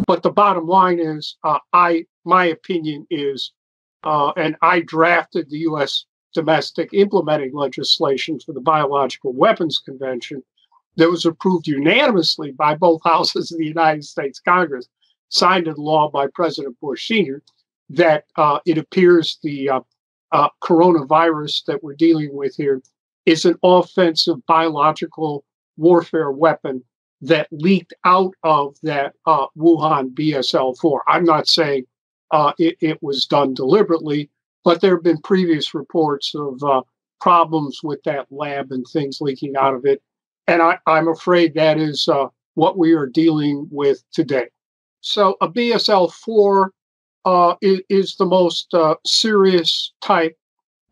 But the bottom line is, my opinion is, and I drafted the U.S. domestic implementing legislation for the Biological Weapons Convention that was approved unanimously by both houses of the United States Congress, signed into law by President Bush Sr., that it appears the coronavirus that we're dealing with here is an offensive biological warfare weapon that leaked out of that Wuhani BSL-4. I'm not saying it was done deliberately, but there have been previous reports of problems with that lab and things leaking out of it. And I'm afraid that is what we are dealing with today. So a BSL-4 is the most serious type.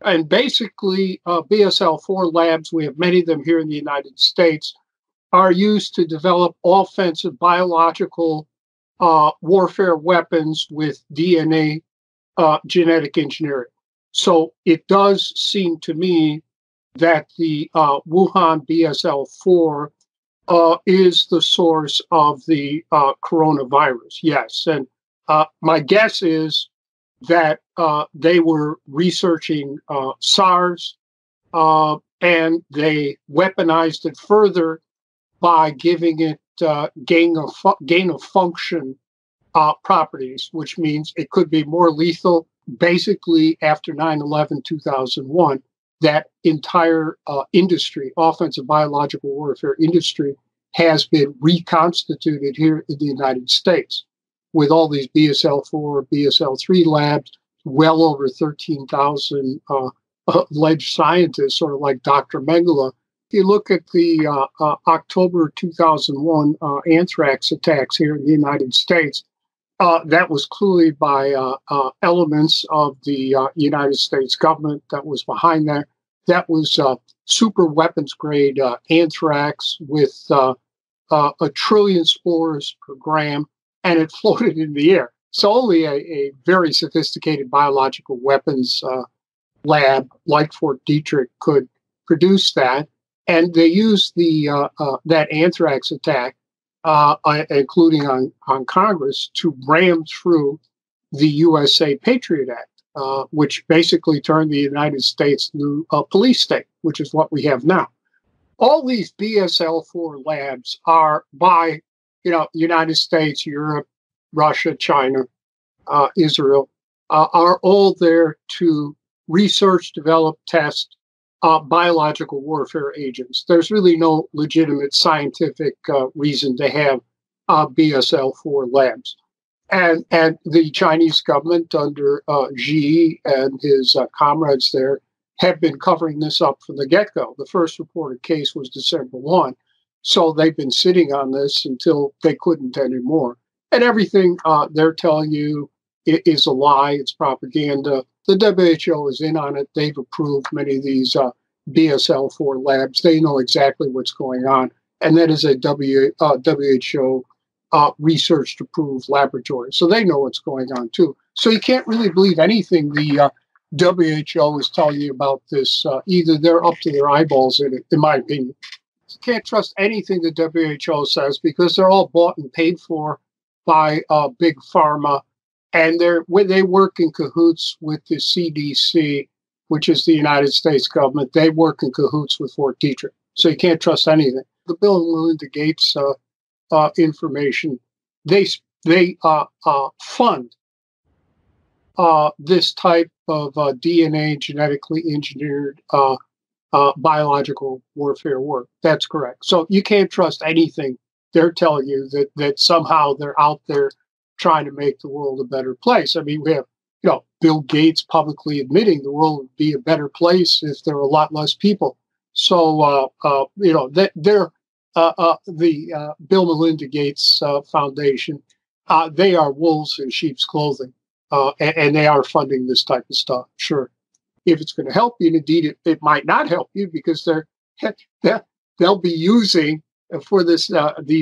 And basically, BSL-4 labs, we have many of them here in the United States, are used to develop offensive biological warfare weapons with DNA genetic engineering. So it does seem to me that the Wuhani BSL-4 is the source of the coronavirus. Yes. And my guess is that they were researching SARS and they weaponized it further by giving it gain of function properties, which means it could be more lethal. Basically, after 9/11, 2001, that entire industry, offensive biological warfare industry, has been reconstituted here in the United States with all these BSL-4, BSL-3 labs, well over 13,000 alleged scientists, sort of like Dr. Mengele. If you look at the October 2001 anthrax attacks here in the United States, that was clearly by elements of the United States government that was behind that. That was super weapons grade anthrax with 1 trillion spores per gram, and it floated in the air. So only a very sophisticated biological weapons lab like Fort Detrick could produce that. And they used that anthrax attack, including on Congress, to ram through the USA Patriot Act, which basically turned the United States into a police state, which is what we have now. All these BSL-4 labs are by, United States, Europe, Russia, China, Israel, are all there to research, develop, test biological warfare agents. There's really no legitimate scientific reason to have BSL-4 labs. And the Chinese government under Xi and his comrades there have been covering this up from the get-go. The first reported case was December 1. So they've been sitting on this until they couldn't anymore. And everything they're telling you is a lie. It's propaganda. The WHO is in on it. They've approved many of these BSL-4 labs. They know exactly what's going on. And that is a WHO research-approved laboratory. So they know what's going on, too. So you can't really believe anything the WHO is telling you about this. Either they're up to their eyeballs in it, in my opinion. You can't trust anything the WHO says because they're all bought and paid for by big pharma. And they work in cahoots with the CDC, which is the United States government. They work in cahoots with Fort Detrick. So you can't trust anything. The Bill and Melinda Gates information, they fund this type of DNA genetically engineered biological warfare work. That's correct. So you can't trust anything they're telling you that somehow they're out there trying to make the world a better place. I mean, we have, Bill Gates publicly admitting the world would be a better place if there were a lot less people. So, they're the Bill Melinda Gates Foundation. They are wolves in sheep's clothing, and they are funding this type of stuff. Sure, if it's going to help you, and indeed it might not help you because they'll be using for these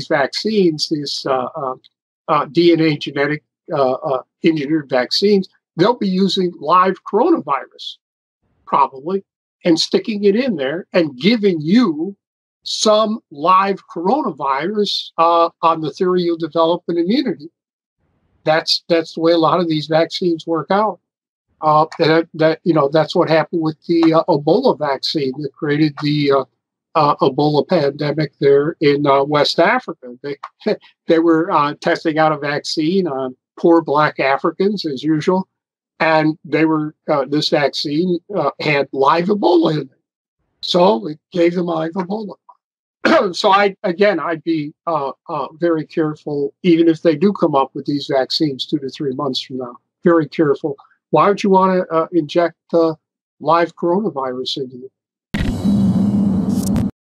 vaccines, these DNA genetic engineered vaccines. They'll be using live coronavirus, probably, and sticking it in there and giving you some live coronavirus on the theory you'll develop an immunity. that's the way a lot of these vaccines work out. That's what happened with the Ebola vaccine that created the Ebola pandemic there in West Africa. They were testing out a vaccine on poor Black Africans as usual, and this vaccine had live Ebola in it, so it gave them live Ebola. So I'd be very careful, even if they do come up with these vaccines 2 to 3 months from now. Very careful. Why would you want to inject live coronavirus into you?